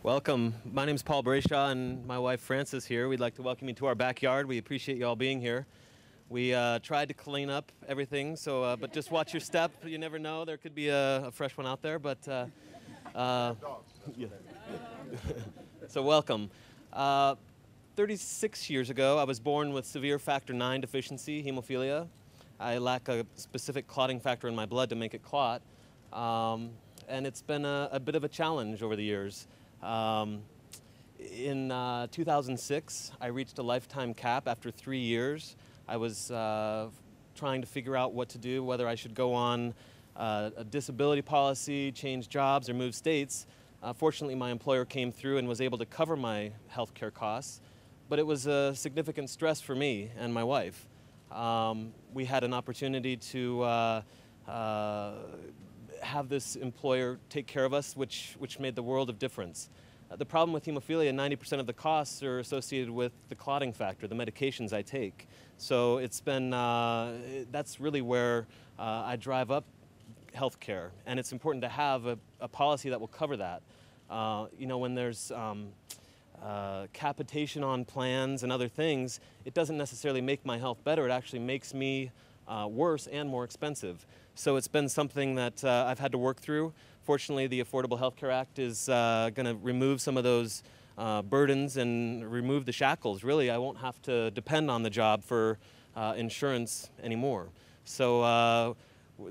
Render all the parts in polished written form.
Welcome. My name is Paul Brayshaw, and my wife Frances here. We'd like to welcome you to our backyard. We appreciate you all being here. We tried to clean up everything, but just watch your step. You never know. There could be a fresh one out there, but yeah. So welcome. 36 years ago, I was born with severe factor IX deficiency, hemophilia. I lack a specific clotting factor in my blood to make it clot, and it's been a bit of a challenge over the years. In 2006, I reached a lifetime cap after 3 years. I was trying to figure out what to do, whether I should go on a disability policy, change jobs, or move states. Fortunately, my employer came through and was able to cover my health care costs, but it was a significant stress for me and my wife. We had an opportunity to have this employer take care of us, which made the world of difference. The problem with hemophilia, 90% of the costs are associated with the clotting factor, the medications I take. So it's been, that's really where I drive up health care, and it's important to have a policy that will cover that. You know, when there's capitation on plans and other things, it doesn't necessarily make my health better, it actually makes me worse and more expensive. So it's been something that I've had to work through. Fortunately, the Affordable Health Care Act is going to remove some of those burdens and remove the shackles. Really, I won't have to depend on the job for insurance anymore. So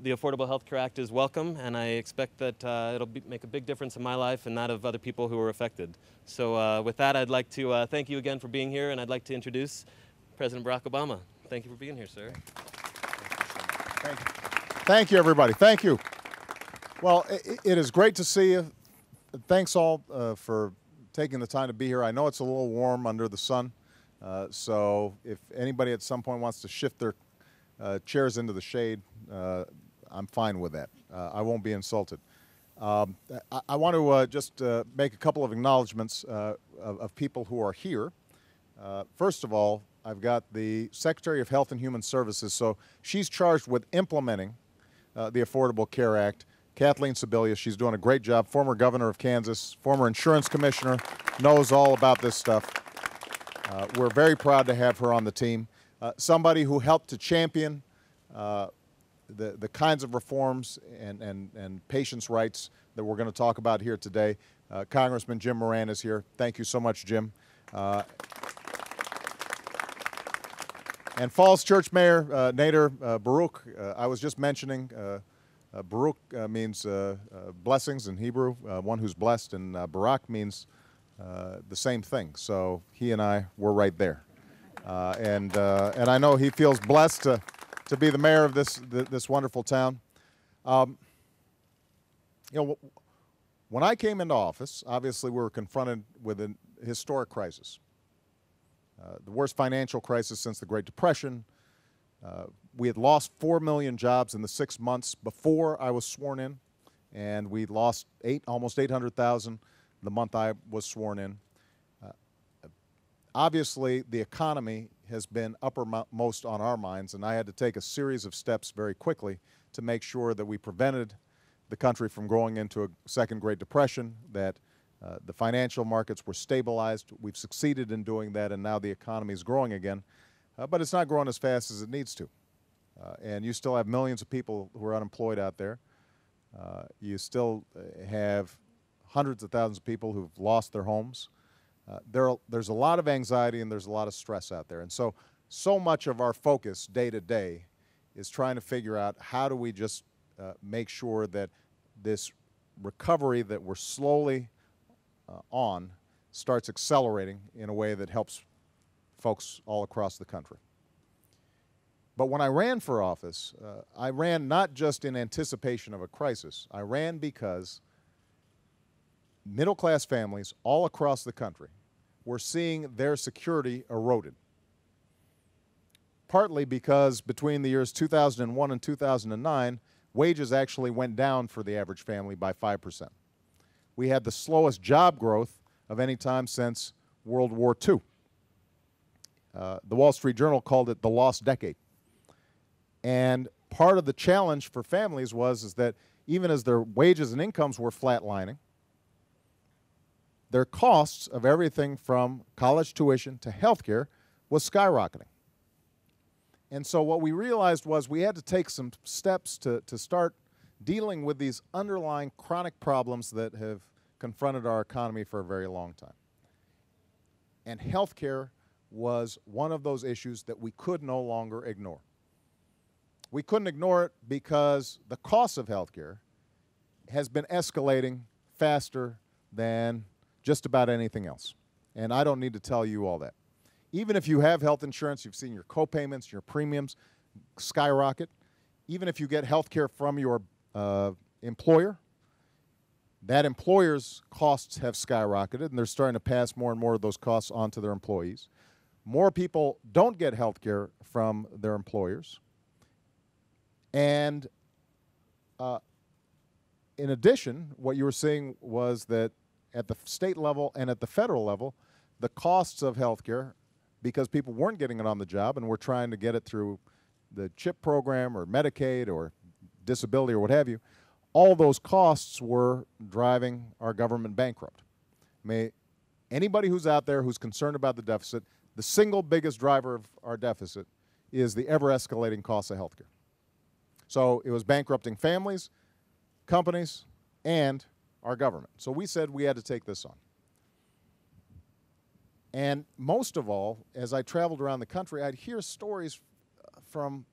the Affordable Health Care Act is welcome, and I expect that it'll make a big difference in my life and that of other people who are affected. So with that, I'd like to thank you again for being here, and I'd like to introduce President Barack Obama. Thank you for being here, sir. Thank you. Thank you, everybody. Thank you. Well, it is great to see you. Thanks all for taking the time to be here. I know it's a little warm under the sun, so if anybody at some point wants to shift their chairs into the shade, I'm fine with that. I won't be insulted. I want to just make a couple of acknowledgments of people who are here. First of all, I've got the Secretary of Health and Human Services, so she's charged with implementing the Affordable Care Act. Kathleen Sebelius, she's doing a great job, former governor of Kansas, former insurance commissioner, knows all about this stuff. We're very proud to have her on the team. Somebody who helped to champion the kinds of reforms and patients' rights that we're going to talk about here today. Congressman Jim Moran is here. Thank you so much, Jim. And Falls Church Mayor Nader Baruch, I was just mentioning, Baruch means blessings in Hebrew, one who's blessed, and Barak means the same thing. So he and I were right there. And I know he feels blessed to be the mayor of this wonderful town. You know, when I came into office, obviously we were confronted with a historic crisis. The worst financial crisis since the Great Depression. We had lost 4 million jobs in the 6 months before I was sworn in, and we lost almost 800,000 the month I was sworn in. Obviously, the economy has been uppermost on our minds, and I had to take a series of steps very quickly to make sure that we prevented the country from going into a second Great Depression, that the financial markets were stabilized. We've succeeded in doing that, and now the economy is growing again, but it's not growing as fast as it needs to. And you still have millions of people who are unemployed out there. You still have hundreds of thousands of people who've lost their homes. There's a lot of anxiety and there's a lot of stress out there. And so much of our focus day to day is trying to figure out how do we just make sure that this recovery that we're slowly on starts accelerating in a way that helps folks all across the country. But when I ran for office, I ran not just in anticipation of a crisis. I ran because middle-class families all across the country were seeing their security eroded. Partly because between the years 2001 and 2009, wages actually went down for the average family by 5%. We had the slowest job growth of any time since World War II. The Wall Street Journal called it the lost decade. And part of the challenge for families was that even as their wages and incomes were flatlining, their costs of everything from college tuition to healthcare was skyrocketing. And so what we realized was we had to take some steps to start dealing with these underlying chronic problems that have confronted our economy for a very long time. And healthcare was one of those issues that we could no longer ignore. We couldn't ignore it because the cost of healthcare has been escalating faster than just about anything else. And I don't need to tell you all that. Even if you have health insurance, you've seen your co-payments, your premiums skyrocket. Even if you get health care from your employer, that employer's costs have skyrocketed, and they're starting to pass more and more of those costs on to their employees. More people don't get health care from their employers. And in addition, what you were seeing was that at the state level and at the federal level, the costs of health care, because people weren't getting it on the job and were trying to get it through the CHIP program or Medicaid or disability or what have you, all those costs were driving our government bankrupt. Anybody who's out there who's concerned about the deficit, the single biggest driver of our deficit is the ever-escalating cost of health care. So it was bankrupting families, companies, and our government. So we said we had to take this on. And most of all, as I traveled around the country, I'd hear stories from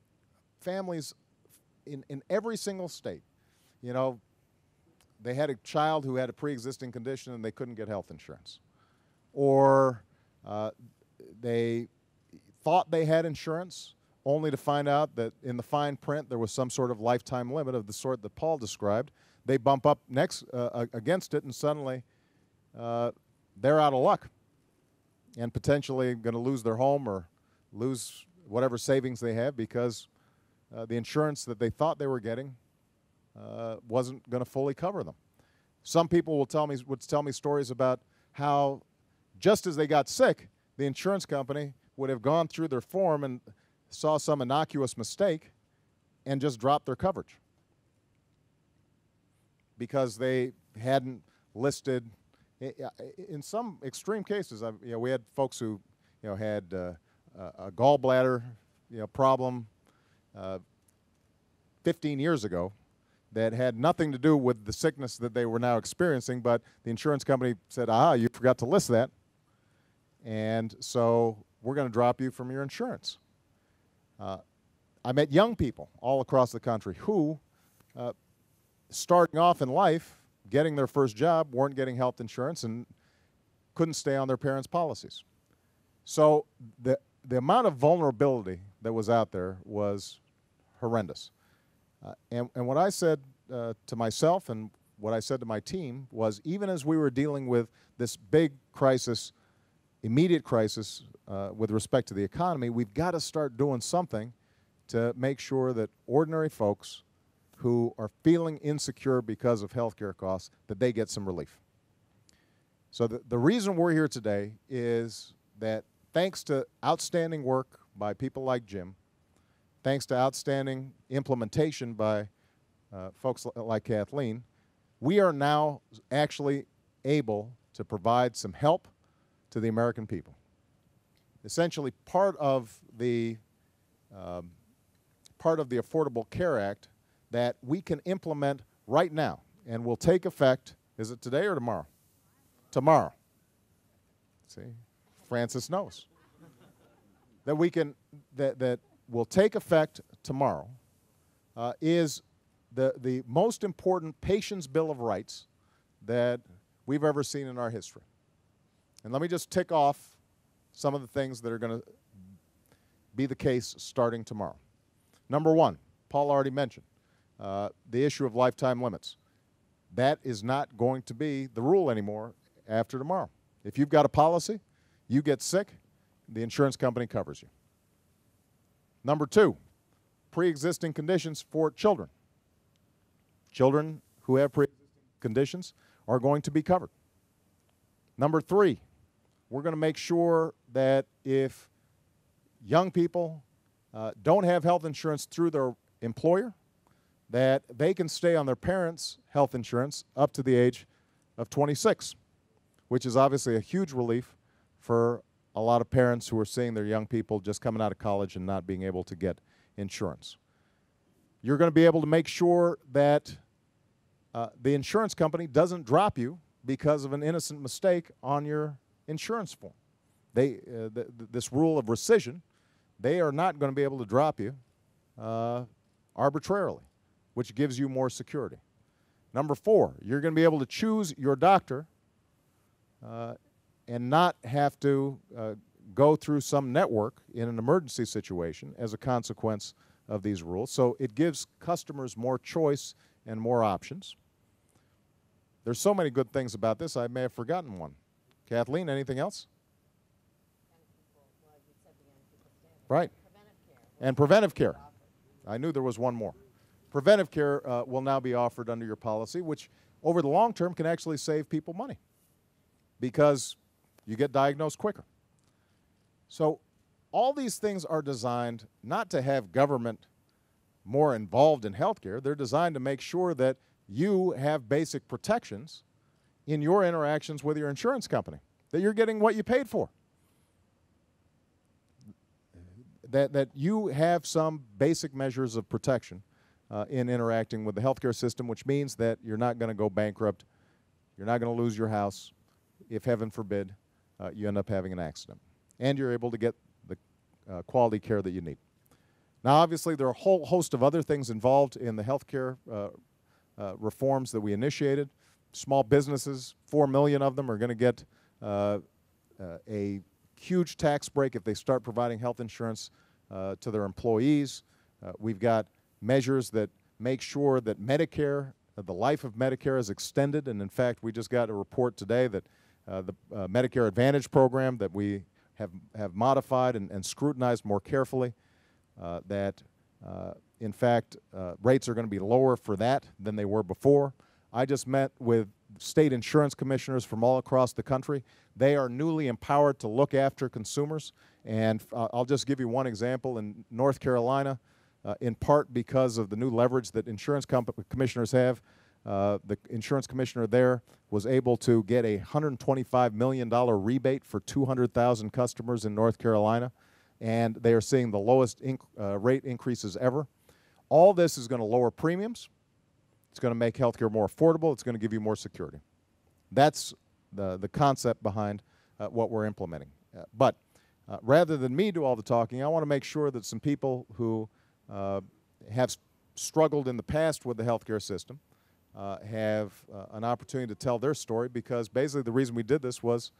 families in every single state. You know, they had a child who had a pre-existing condition and they couldn't get health insurance. Or they thought they had insurance only to find out that in the fine print there was some sort of lifetime limit of the sort that Paul described. They bump up next against it, and suddenly they're out of luck and potentially going to lose their home or lose whatever savings they have because the insurance that they thought they were getting wasn't going to fully cover them. Some people would tell me stories about how just as they got sick, the insurance company would have gone through their form and saw some innocuous mistake and just dropped their coverage because they hadn't listed. In some extreme cases, we had folks who had a gallbladder problem 15 years ago that had nothing to do with the sickness that they were now experiencing, but the insurance company said, you forgot to list that, and so we're going to drop you from your insurance. I met young people all across the country who, starting off in life, getting their first job, weren't getting health insurance and couldn't stay on their parents' policies. So the amount of vulnerability that was out there was horrendous. And what I said to myself and what I said to my team was, even as we were dealing with this big crisis, immediate crisis with respect to the economy, we've got to start doing something to make sure that ordinary folks who are feeling insecure because of health care costs, that they get some relief. So the reason we're here today is that thanks to outstanding work by people like Jim, thanks to outstanding implementation by folks like Kathleen, we are now actually able to provide some help to the American people. Essentially, part of the Affordable Care Act that we can implement right now and will take effect, is it today or tomorrow? Tomorrow. See, Francis knows. That we can, that will take effect tomorrow is the most important Patient's Bill of Rights that we've ever seen in our history. And let me just tick off some of the things that are going to be the case starting tomorrow. Number one, Paul already mentioned, the issue of lifetime limits. That is not going to be the rule anymore after tomorrow. If you've got a policy, you get sick, the insurance company covers you. Number two, pre-existing conditions for children. Children who have pre-existing conditions are going to be covered. Number three, we're going to make sure that if young people don't have health insurance through their employer, that they can stay on their parents' health insurance up to the age of 26, which is obviously a huge relief for a lot of parents who are seeing their young people just coming out of college and not being able to get insurance. You're going to be able to make sure that the insurance company doesn't drop you because of an innocent mistake on your insurance form. This rule of rescission, they are not going to be able to drop you arbitrarily, which gives you more security. Number 4, you're going to be able to choose your doctor and not have to go through some network in an emergency situation as a consequence of these rules. So it gives customers more choice and more options. There's so many good things about this, I may have forgotten one. Kathleen, anything else? Right. And preventive care. I knew there was one more. Preventive care will now be offered under your policy, which over the long term can actually save people money because you get diagnosed quicker. So all these things are designed not to have government more involved in healthcare. They're designed to make sure that you have basic protections in your interactions with your insurance company, that you're getting what you paid for, that you have some basic measures of protection in interacting with the healthcare system, which means that you're not going to go bankrupt, you're not going to lose your house if, heaven forbid, you end up having an accident, and you're able to get the quality care that you need. Now, obviously, there are a whole host of other things involved in the healthcare reforms that we initiated. Small businesses, 4 million of them are going to get a huge tax break if they start providing health insurance to their employees. We've got measures that make sure that Medicare, the life of Medicare is extended, and in fact, we just got a report today that the Medicare Advantage program that we have modified and scrutinized more carefully, that in fact, rates are going to be lower for that than they were before. I just met with state insurance commissioners from all across the country. They are newly empowered to look after consumers. And I'll just give you one example. In North Carolina, in part because of the new leverage that insurance commissioners have, the insurance commissioner there was able to get a $125 million rebate for 200,000 customers in North Carolina. And they are seeing the lowest rate increases ever. All this is going to lower premiums. It's going to make healthcare more affordable. It's going to give you more security. That's the concept behind what we're implementing. But rather than me do all the talking, I want to make sure that some people who have struggled in the past with the healthcare system have an opportunity to tell their story, because basically the reason we did this was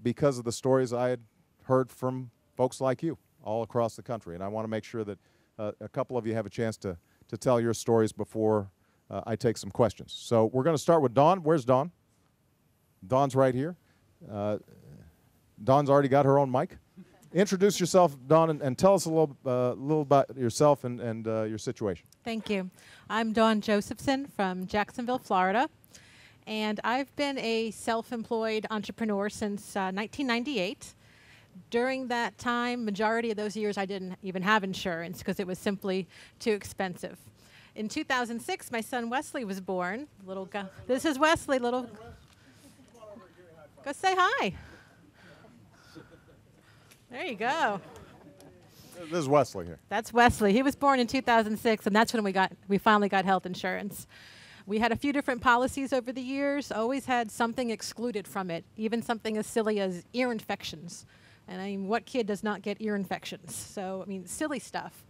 because of the stories I had heard from folks like you all across the country. And I want to make sure that a couple of you have a chance to tell your stories before I take some questions. So we're going to start with Dawn. Where's Dawn? Dawn's right here. Dawn's already got her own mic. Introduce yourself, Dawn, and tell us a little about yourself and your situation. Thank you. I'm Dawn Josephson from Jacksonville, Florida, and I've been a self-employed entrepreneur since 1998. During that time, majority of those years, I didn't even have insurance because it was simply too expensive. In 2006, my son Wesley was born. Little guy. This is Wesley. Little. Go say hi. There you go. This is Wesley here. That's Wesley. He was born in 2006, and that's when we finally got health insurance. We had a few different policies over the years. Always had something excluded from it, even something as silly as ear infections. And I mean, what kid does not get ear infections? So, I mean, silly stuff.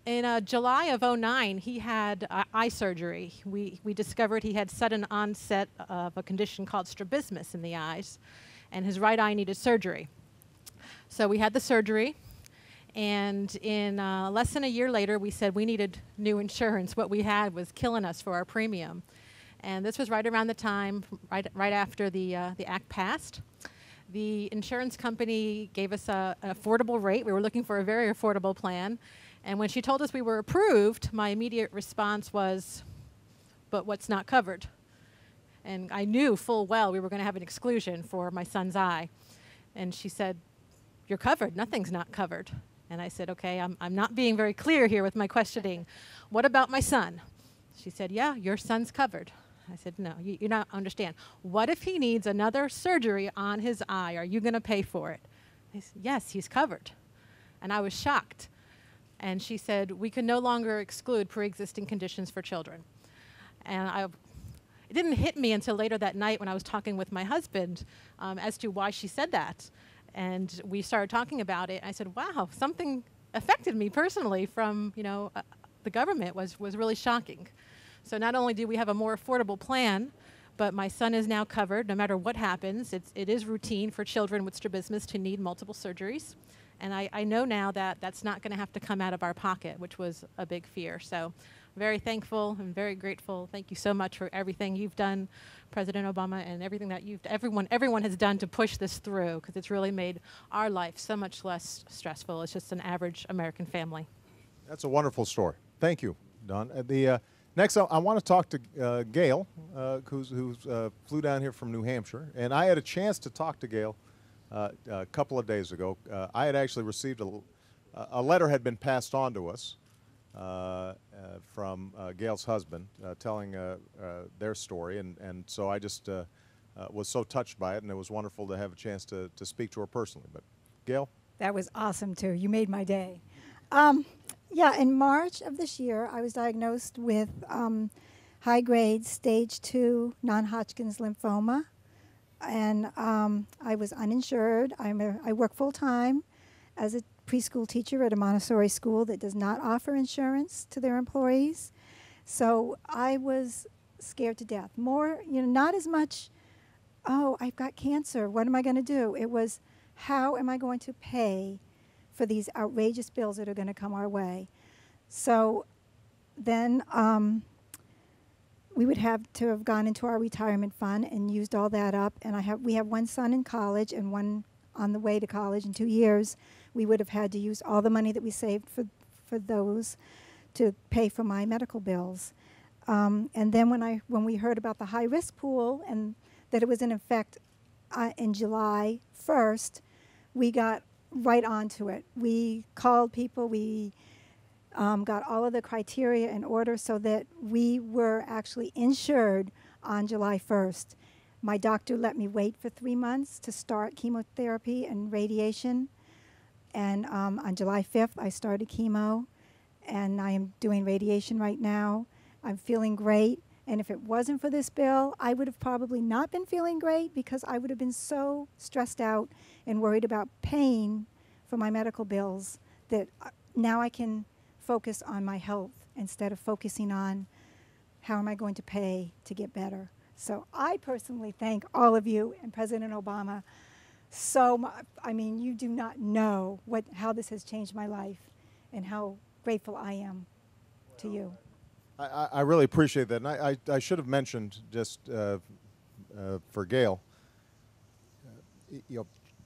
In July of 2009, he had eye surgery. We discovered he had sudden onset of a condition called strabismus in the eyes, and his right eye needed surgery. So we had the surgery, and in less than a year later, we said we needed new insurance. What we had was killing us for our premium. And this was right around the time, right after the act passed. The insurance company gave us an affordable rate. We were looking for a very affordable plan. And when she told us we were approved, my immediate response was, but what's not covered? And I knew full well we were going to have an exclusion for my son's eye. And she said, you're covered. Nothing's not covered. And I said, okay, I'm not being very clear here with my questioning. What about my son? She said, yeah, your son's covered. I said, no, you don't understand. What if he needs another surgery on his eye? Are you going to pay for it? I said, yes, he's covered. And I was shocked. And she said, we can no longer exclude pre-existing conditions for children. And it didn't hit me until later that night when I was talking with my husband as to why she said that. And we started talking about it. I said, wow, something affected me personally from, the government was really shocking. So not only do we have a more affordable plan, but my son is now covered no matter what happens. It is routine for children with strabismus to need multiple surgeries. And I know now that that's not going to have to come out of our pocket, which was a big fear. So very thankful and very grateful. Thank you so much for everything you've done, President Obama, and everything that everyone has done to push this through, because it's really made our life so much less stressful. It's just an average American family. That's a wonderful story. Thank you, Dawn. Next, I want to talk to Gail, who flew down here from New Hampshire. And I had a chance to talk to Gail a couple of days ago. I had actually received a letter had been passed on to us from Gail's husband telling their story. And so I just was so touched by it, and it was wonderful to have a chance to speak to her personally. But Gail? That was awesome, too. You made my day. Yeah, in March of this year, I was diagnosed with high-grade stage 2 non-Hodgkin's lymphoma, and I was uninsured. I work full-time as a preschool teacher at a Montessori school that does not offer insurance to their employees. So I was scared to death. More, not as much, oh, I've got cancer, what am I going to do? It was, how am I going to pay for these outrageous bills that are going to come our way? So then we would have to have gone into our retirement fund and used all that up. And we have one son in college and one on the way to college in 2 years. We would have had to use all the money that we saved for those to pay for my medical bills. And then when we heard about the high-risk pool and that it was in effect in July 1st, we got right onto it. We called people. We got all of the criteria in order so that we were actually insured on July 1st. My doctor let me wait for 3 months to start chemotherapy and radiation. And on July 5th, I started chemo, and I am doing radiation right now. I'm feeling great. And if it wasn't for this bill, I would have probably not been feeling great because I would have been so stressed out and worried about paying for my medical bills that now I can focus on my health instead of focusing on how am I going to pay to get better. So I personally thank all of you and President Obama so much. I mean, you do not know how this has changed my life and how grateful I am to you. I really appreciate that. And I should have mentioned just for Gail,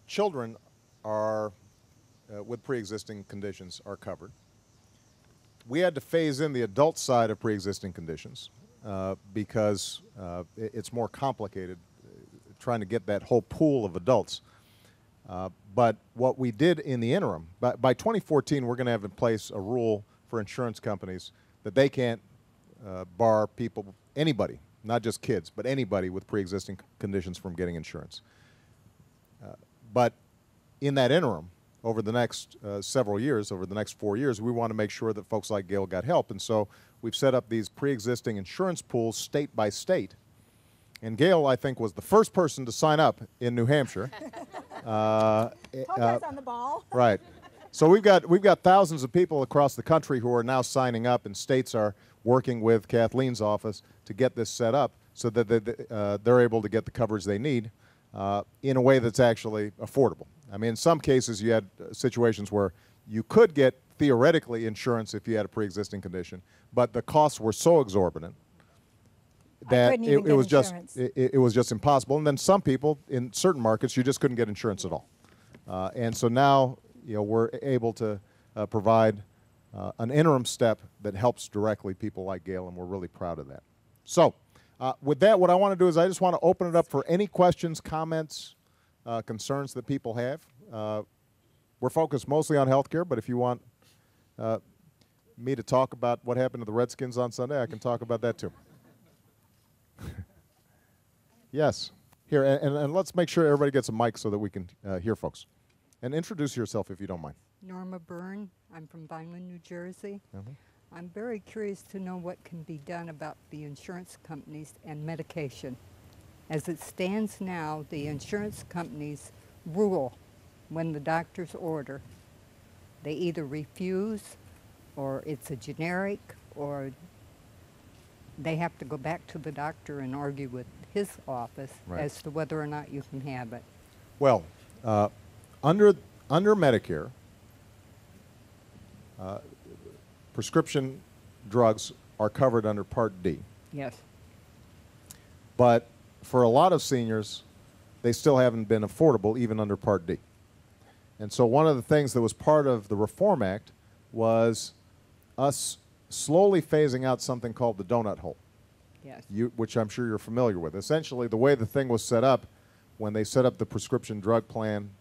children are, with pre-existing conditions are covered. We had to phase in the adult side of pre-existing conditions because it's more complicated trying to get that whole pool of adults. But what we did in the interim, by 2014, we're going to have in place a rule for insurance companies that they can't bar people, anybody, not just kids, but anybody with pre-existing conditions from getting insurance. But in that interim, over the next several years, over the next 4 years, we want to make sure that folks like Gail got help. And so we've set up these pre-existing insurance pools state by state. And Gail, I think, was the first person to sign up in New Hampshire. On the ball. Right. So we've got thousands of people across the country who are now signing up, and states are working with Kathleen's office to get this set up so that they're able to get the coverage they need in a way that's actually affordable. I mean, in some cases, you had situations where you could get, theoretically, insurance if you had a pre-existing condition, but the costs were so exorbitant that it was just impossible. And then some people, in certain markets, you just couldn't get insurance at all. And so now, we're able to provide an interim step that helps directly people like Gail, and we're really proud of that. So with that, what I want to do is I just want to open it up for any questions, comments, concerns that people have. We're focused mostly on healthcare, but if you want me to talk about what happened to the Redskins on Sunday, I can talk about that too. Yes. Here, and let's make sure everybody gets a mic so that we can hear folks. And introduce yourself if you don't mind. Norma Byrne. I'm from Vineland, New Jersey. Mhm. I'm very curious to know what can be done about the insurance companies and medication. As it stands now, the insurance companies rule when the doctors order. They either refuse, or it's a generic, or they have to go back to the doctor and argue with his office Right. as to whether or not you can have it. Well, under Medicare, prescription drugs are covered under Part D. Yes. But for a lot of seniors, they still haven't been affordable even under Part D. And so one of the things that was part of the Reform Act was us slowly phasing out something called the donut hole, Yes. which I'm sure you're familiar with. Essentially, the way the thing was set up when they set up the prescription drug plan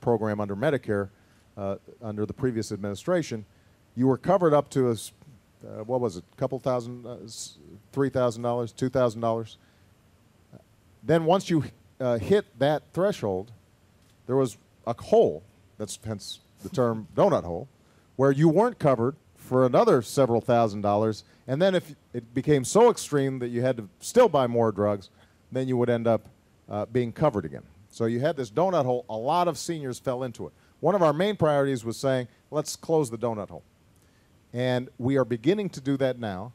program under Medicare, under the previous administration, you were covered up to what was it, a couple thousand, $3,000, $2,000. Then once you hit that threshold, there was a hole, that's hence the term donut hole, where you weren't covered for another several $1,000s, and then if it became so extreme that you had to still buy more drugs, then you would end up being covered again. So you had this donut hole. A lot of seniors fell into it. One of our main priorities was saying, let's close the donut hole. And we are beginning to do that now,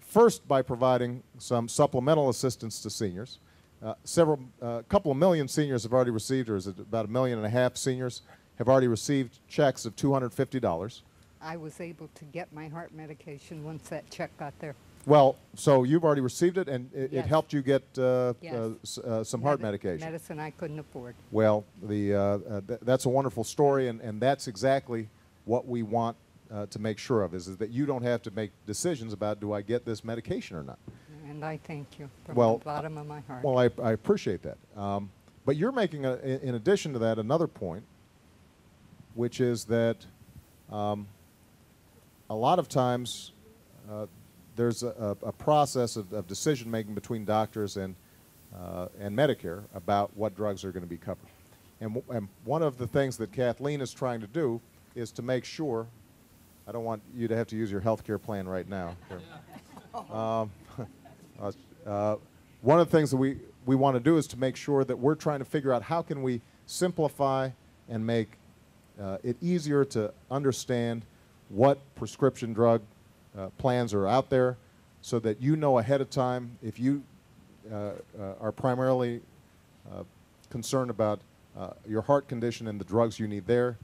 first by providing some supplemental assistance to seniors. A couple of million seniors have already received, or is it about 1.5 million seniors have already received checks of $250. I was able to get my heart medication once that check got there. Well, so you've already received it, and it Yes. helped you get Yes. some heart medication. Medicine I couldn't afford. Well, that's a wonderful story, and that's exactly what we want to make sure of, is that you don't have to make decisions about, do I get this medication or not? And I thank you from Well, the bottom of my heart. Well, I appreciate that. But you're making, in addition to that, another point, which is that a lot of times there's a process of decision-making between doctors and Medicare about what drugs are going to be covered. And one of the things that Kathleen is trying to do is to make sure, I don't want you to have to use your health care plan right now. One of the things that we want to do is to make sure that we're trying to figure out how can we simplify and make it easier to understand what prescription drug plans are out there, so that you know ahead of time if you are primarily concerned about your heart condition and the drugs you need there.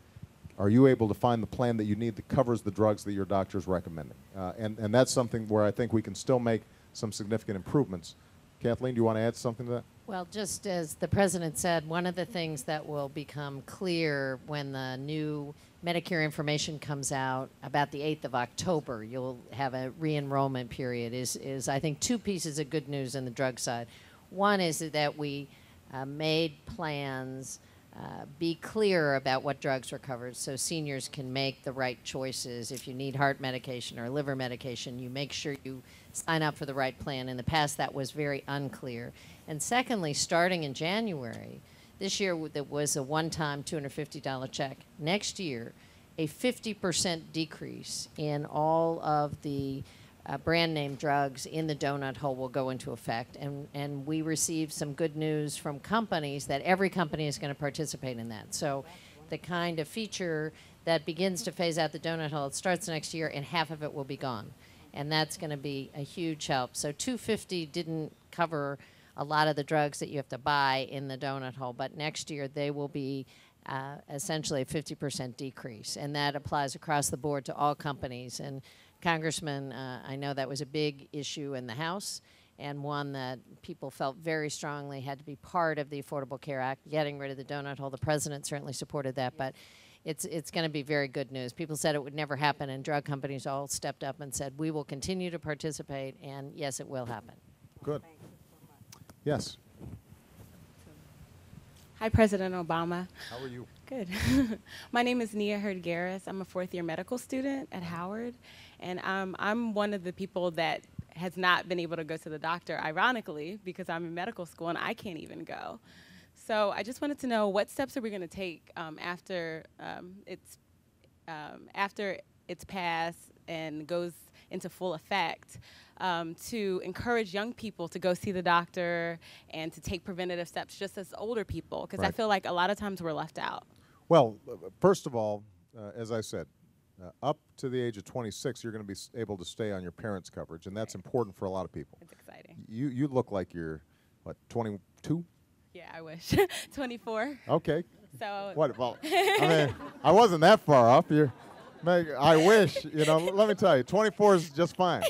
Are you able to find the plan that you need that covers the drugs that your doctor is recommending? And that's something where I think we can still make some significant improvements. Kathleen, do you want to add something to that? Well, just as the president said, one of the things that will become clear when the new Medicare information comes out about the 8th of October, you'll have a re-enrollment period, is I think two pieces of good news on the drug side. One is that we made plans be clear about what drugs are covered so seniors can make the right choices. If you need heart medication or liver medication, you make sure you sign up for the right plan. In the past, that was very unclear. And secondly, starting in January, this year there was a one-time $250 check. Next year, a 50% decrease in all of the brand name drugs in the donut hole will go into effect. And we received some good news from companies that every company is going to participate in that. So the kind of feature that begins to phase out the donut hole, it starts next year and half of it will be gone. And that's going to be a huge help. So $250 didn't cover a lot of the drugs that you have to buy in the donut hole, but next year they will be essentially a 50% decrease. And that applies across the board to all companies. And Congressman, I know that was a big issue in the House, and one that people felt very strongly had to be part of the Affordable Care Act, getting rid of the donut hole. The president certainly supported that, but it's going to be very good news. People said it would never happen, and drug companies all stepped up and said, we will continue to participate, and yes, it will happen. Good. Yes. Hi, President Obama. How are you? Good. My name is Nia Hurd-Garris. I'm a fourth-year medical student at Howard, and I'm one of the people that has not been able to go to the doctor, ironically, because I'm in medical school and I can't even go. So I just wanted to know, what steps are we going to take after it's passed and goes into full effect, to encourage young people to go see the doctor and to take preventative steps just as older people, because I Right. feel like a lot of times we're left out. Well, first of all, as I said, up to the age of 26, you're going to be able to stay on your parents' coverage, and that's important for a lot of people. It's exciting. You look like you're, what, 22? Yeah, I wish. 24. Okay. So What? Well, I mean, I wasn't that far off. I wish, let me tell you, 24 is just fine.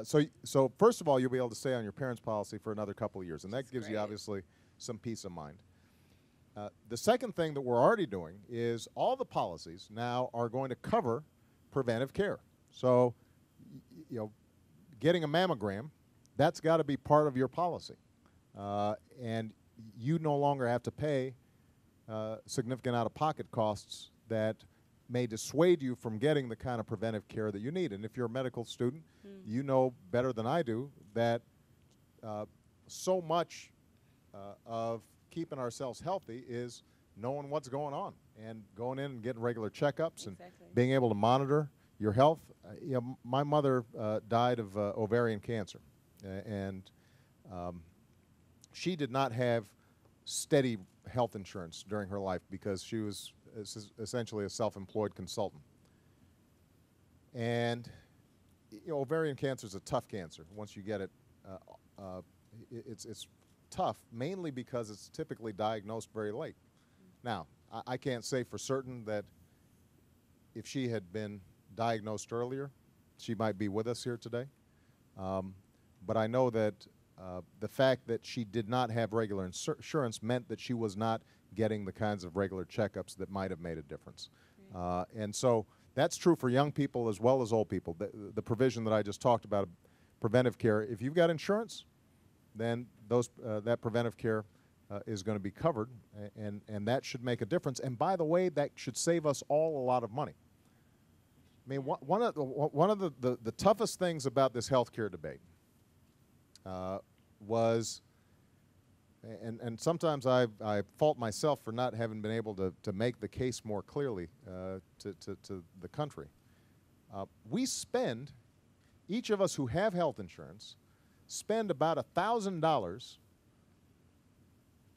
So first of all, you'll be able to stay on your parents' policy for another couple of years, and that gives you great. obviously some peace of mind. The second thing that we're already doing is all the policies now are going to cover preventive care. So, getting a mammogram, that's got to be part of your policy. And you no longer have to pay significant out-of-pocket costs that may dissuade you from getting the kind of preventive care that you need. And if you're a medical student, you know better than I do that so much of keeping ourselves healthy is knowing what's going on and going in and getting regular checkups and being able to monitor your health. My mother died of ovarian cancer, and she did not have steady health insurance during her life because she was essentially a self-employed consultant. And ovarian cancer is a tough cancer. Once you get it, it's tough, mainly because it's typically diagnosed very late. Now, I can't say for certain that if she had been diagnosed earlier, she might be with us here today. But I know that the fact that she did not have regular insurance meant that she was not getting the kinds of regular checkups that might have made a difference. And so that's true for young people as well as old people. The provision that I just talked about, preventive care, if you've got insurance, then that preventive care is going to be covered, and that should make a difference. And by the way, that should save us all a lot of money. I mean, one of the toughest things about this health care debate was, and sometimes I fault myself for not having been able to make the case more clearly to the country. We spend, each of us who have health insurance, spend about $1,000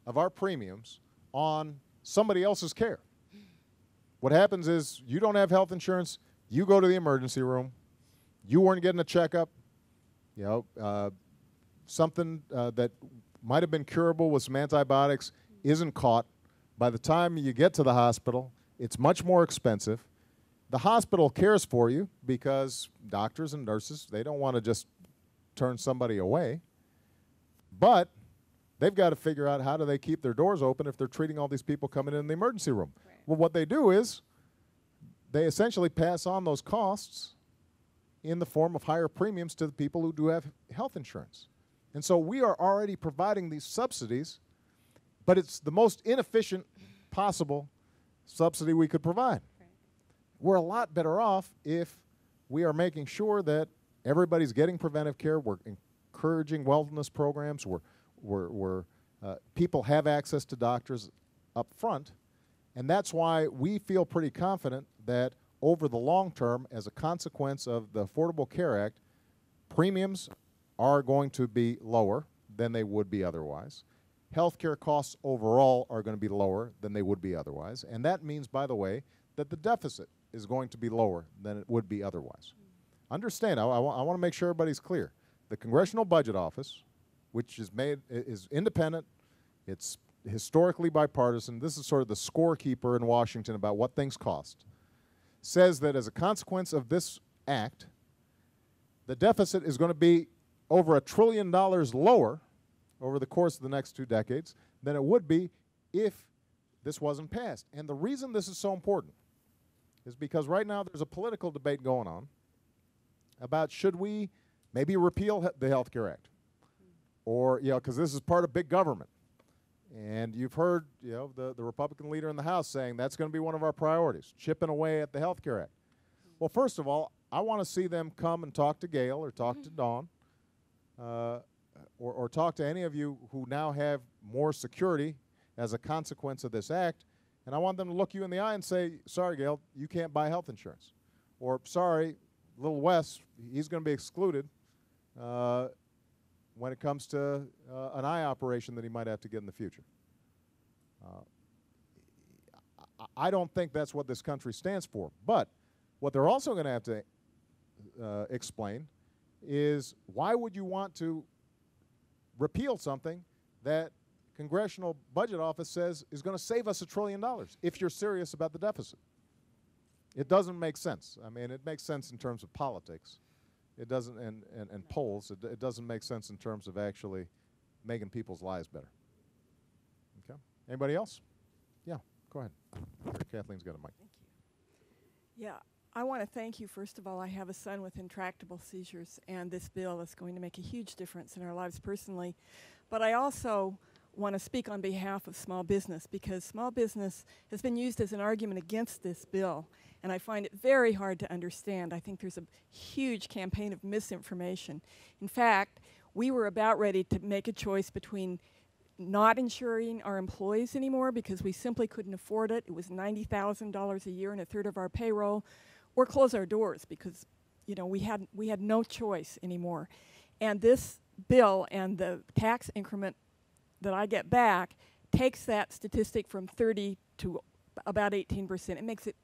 of our premiums on somebody else's care. What happens is you don't have health insurance, you go to the emergency room, you weren't getting a checkup, something that might have been curable with some antibiotics isn't caught. By the time you get to the hospital, it's much more expensive. The hospital cares for you because doctors and nurses, they don't want to just turn somebody away. But they've got to figure out how do they keep their doors open if they're treating all these people coming in the emergency room. Right. Well, what they do is they essentially pass on those costs in the form of higher premiums to the people who do have health insurance. And so we are already providing these subsidies, but it's the most inefficient possible subsidy we could provide. Right. We're a lot better off if we are making sure that everybody's getting preventive care. We're encouraging wellness programs. People have access to doctors up front. And that's why we feel pretty confident that over the long term, as a consequence of the Affordable Care Act, premiums are going to be lower than they would be otherwise. Healthcare costs overall are going to be lower than they would be otherwise. And that means, by the way, that the deficit is going to be lower than it would be otherwise. Understand, I want to make sure everybody's clear. The Congressional Budget Office, which is independent, it's historically bipartisan, this is sort of the scorekeeper in Washington about what things cost, says that as a consequence of this act, the deficit is going to be over $1 trillion lower over the course of the next 2 decades than it would be if this wasn't passed. And the reason this is so important is because right now there's a political debate going on about should we maybe repeal the Health Care Act, or, because this is part of big government. And you've heard, the Republican leader in the House saying that's going to be one of our priorities, chipping away at the Health Care Act. Well, first of all, I want to see them come and talk to Gail or talk to Dawn, or talk to any of you who now have more security as a consequence of this act, and I want them to look you in the eye and say, sorry, Gail, you can't buy health insurance. Or, sorry, little Wes, he's going to be excluded when it comes to an eye operation that he might have to get in the future. I don't think that's what this country stands for. But what they're also going to have to explain is, why would you want to repeal something that Congressional Budget Office says is going to save us $1 trillion if you're serious about the deficit? It doesn't make sense. I mean, it makes sense in terms of politics. It doesn't, and polls. It doesn't make sense in terms of actually making people's lives better. Okay. Anybody else? Yeah, go ahead. Here, Kathleen's got a mic. Thank you. Yeah, I want to thank you. First of all, I have a son with intractable seizures, and this bill is going to make a huge difference in our lives personally. But I also want to speak on behalf of small business, because small business has been used as an argument against this bill, and I find it very hard to understand. I think there's a huge campaign of misinformation. In fact, we were about ready to make a choice between not insuring our employees anymore because we simply couldn't afford it. It was $90,000 a year and a third of our payroll, or close our doors because, you know, we had no choice anymore. And this bill and the tax increment that I get back takes that statistic from 30 to about 18%. It makes it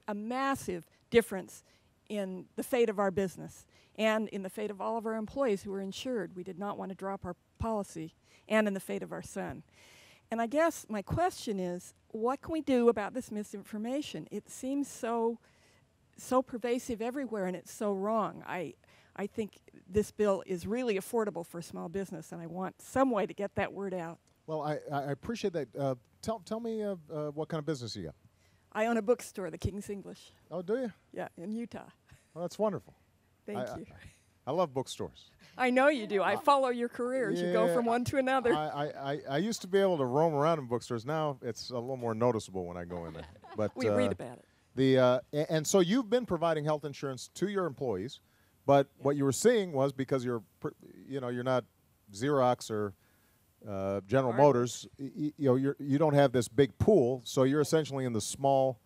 a massive difference in the fate of our business and in the fate of all of our employees who are insured. We did not want to drop our policy, and in the fate of our son. And I guess my question is, what can we do about this misinformation? It seems so pervasive everywhere, and it's so wrong. I think this bill is really affordable for small business, and I want some way to get that word out. Well, I appreciate that. Tell me what kind of business you got. I own a bookstore, the King's English. Oh, do you? Yeah, in Utah. Well, that's wonderful. Thank you. I love bookstores. I know you do. I follow your career as you go from one to another. I used to be able to roam around in bookstores. Now it's a little more noticeable when I go in there. But we read about it. And so you've been providing health insurance to your employees, but what you were seeing was, because you're not Xerox or General Motors, you don't have this big pool, so you're essentially in the small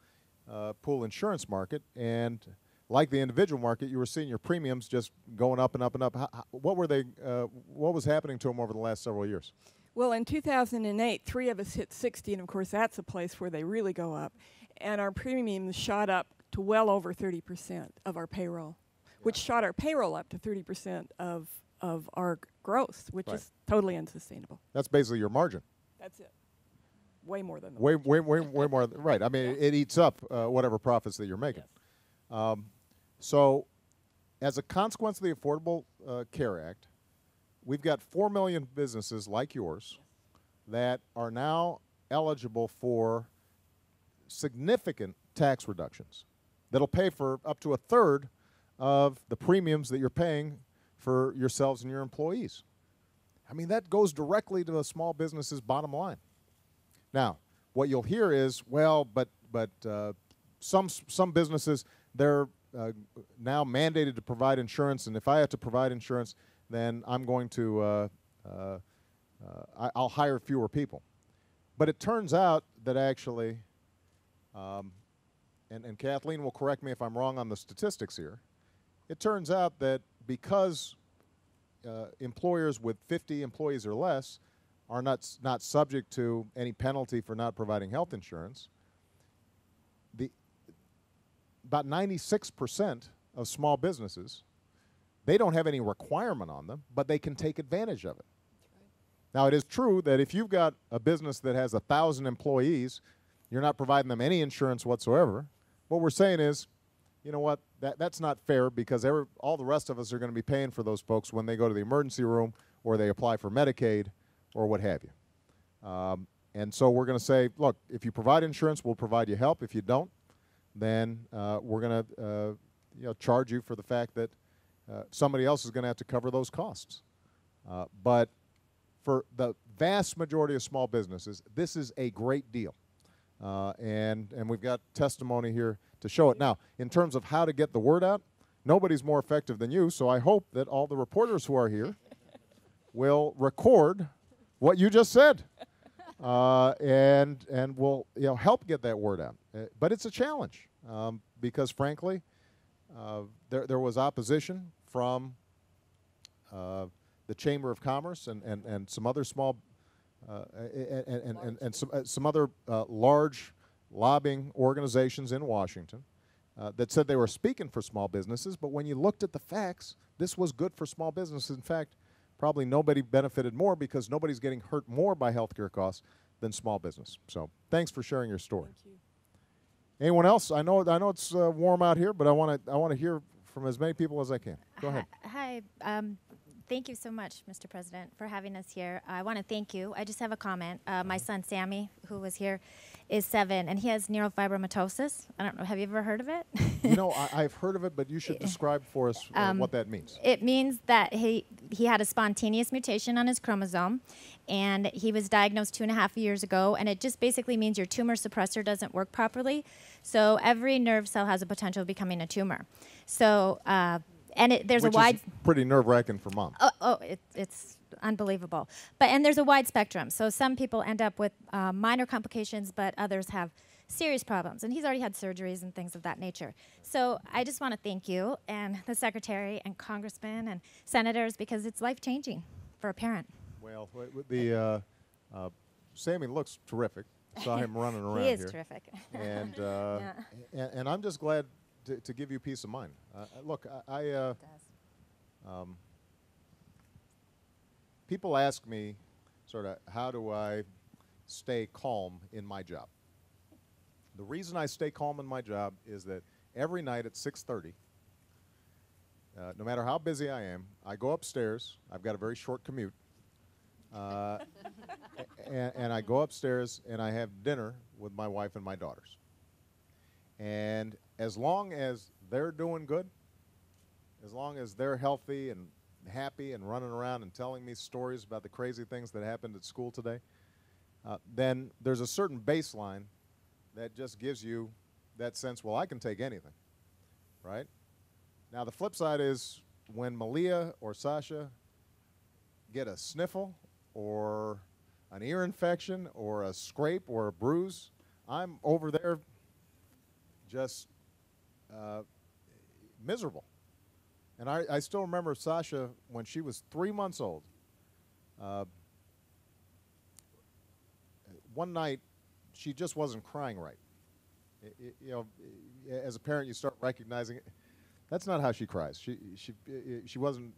pool insurance market, and like the individual market, you were seeing your premiums just going up and up and up. What was happening to them over the last several years? Well, in 2008, 3 of us hit 60, and of course that's a place where they really go up. And our premiums shot up to well over 30% of our payroll, which shot our payroll up to 30% of our growth, which is totally unsustainable. That's basically your margin. That's it. Way more than the way more. Right. I mean, it eats up whatever profits that you're making. Yes. So, as a consequence of the Affordable Care Act, we've got 4 million businesses like yours that are now eligible for significant tax reductions that'll pay for up to 1/3 of the premiums that you're paying for yourselves and your employees. I mean, that goes directly to a small business's bottom line. Now, what you'll hear is, well, but some businesses, they're now mandated to provide insurance, and if I have to provide insurance, then I'm going to I'll hire fewer people. But it turns out that actually, and Kathleen will correct me if I'm wrong on the statistics here, it turns out that because employers with 50 employees or less are not subject to any penalty for not providing health insurance, about 96% of small businesses, they don't have any requirement on them, but they can take advantage of it. That's right. Now, it is true that if you've got a business that has 1,000 employees, you're not providing them any insurance whatsoever. What we're saying is, you know what, that's not fair, because all the rest of us are going to be paying for those folks when they go to the emergency room or they apply for Medicaid or what have you. And so we're going to say, look, if you provide insurance, we'll provide you help. If you don't, then we're going to charge you for the fact that somebody else is going to have to cover those costs. But for the vast majority of small businesses, this is a great deal. And we've got testimony here to show it. Now, in terms of how to get the word out, nobody's more effective than you, so I hope that all the reporters who are here will record what you just said, and will help get that word out. But it's a challenge because, frankly, there was opposition from the Chamber of Commerce and some other small and some other large lobbying organizations in Washington that said they were speaking for small businesses, but when you looked at the facts, this was good for small businesses. In fact, probably nobody benefited more because nobody's getting hurt more by healthcare costs than small business. So thanks for sharing your story. Thank you. Anyone else? I know it's warm out here, but I want to hear from as many people as I can. Go ahead. Hi. Thank you so much, Mr. President, for having us here. I want to thank you. I just have a comment. My son, Sammy, who was here, is 7, and he has neurofibromatosis. I don't know. Have you ever heard of it? I've heard of it, but you should describe for us what that means. It means that he had a spontaneous mutation on his chromosome, and he was diagnosed 2.5 years ago, and it just basically means your tumor suppressor doesn't work properly. So every nerve cell has a potential of becoming a tumor. So, there's Which a wide... is pretty nerve-wracking for mom. It's unbelievable. And there's a wide spectrum. So some people end up with minor complications, but others have serious problems. And he's already had surgeries and things of that nature. So I just want to thank you and the Secretary and Congressmen and Senators, because it's life-changing for a parent. Well, Sammy looks terrific. Saw him running around He is here. terrific. And, Yeah. and I'm just glad to give you peace of mind. Look, people ask me sort of how do I stay calm in my job. The reason I stay calm in my job is that every night at 6:30, no matter how busy I am, I go upstairs. I've got a very short commute. And I go upstairs and I have dinner with my wife and my daughters. And as long as they're doing good, as long as they're healthy and happy and running around and telling me stories about the crazy things that happened at school today, then there's a certain baseline that just gives you that sense, well, I can take anything, right? Now, the flip side is when Malia or Sasha get a sniffle or an ear infection or a scrape or a bruise, I'm over there just miserable. And I still remember Sasha when she was 3 months old. One night, she just wasn't crying right. As a parent, you start recognizing it. That's not how she cries. She wasn't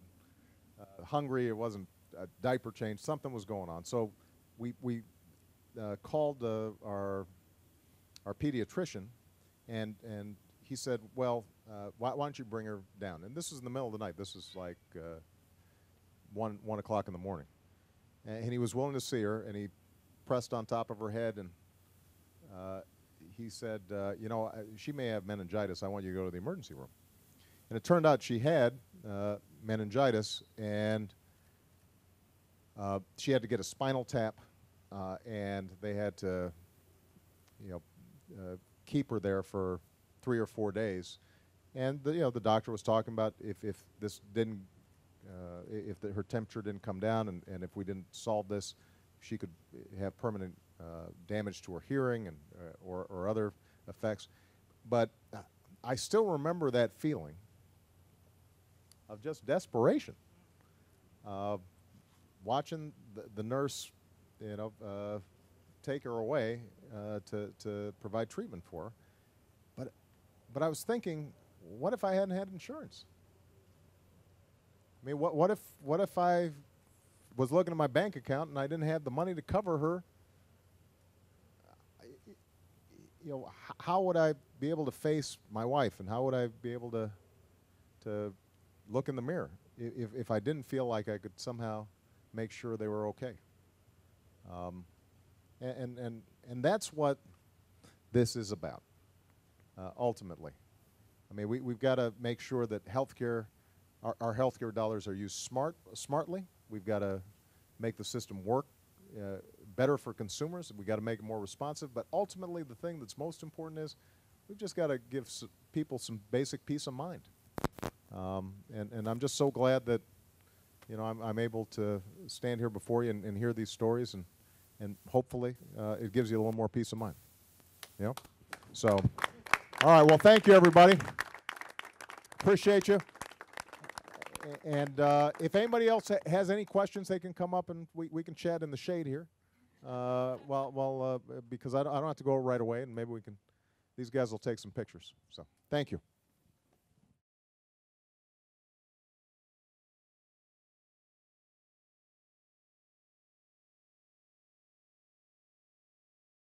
hungry. It wasn't a diaper change. Something was going on. So we called our pediatrician, and he said, well, why don't you bring her down? And this is in the middle of the night. This is like 1 o'clock in the morning. And he was willing to see her, and he pressed on top of her head, and he said, she may have meningitis. I want you to go to the emergency room. And it turned out she had meningitis, and she had to get a spinal tap, and they had to, keep her there for 3 or 4 days. And the doctor was talking about if this didn't, her temperature didn't come down, and if we didn't solve this, she could have permanent damage to her hearing and or other effects. But I still remember that feeling of just desperation, watching the nurse, take her away to provide treatment for her. But I was thinking, what if I hadn't had insurance? I mean, what if I was looking at my bank account and I didn't have the money to cover her? How would I be able to face my wife, and how would I be able to look in the mirror if I didn't feel like I could somehow make sure they were okay? And that's what this is about, ultimately. I mean, we've got to make sure that healthcare, our healthcare dollars are used smartly. We've got to make the system work better for consumers. We've got to make it more responsive. But ultimately, the thing that's most important is we've just got to give people some basic peace of mind. And I'm just so glad that, you know, I'm able to stand here before you and hear these stories, and hopefully it gives you a little more peace of mind. You know? So, all right, well, thank you, everybody. Appreciate you. And if anybody else has any questions, they can come up and we can chat in the shade here. Because I don't have to go right away, and maybe these guys will take some pictures. So, thank you.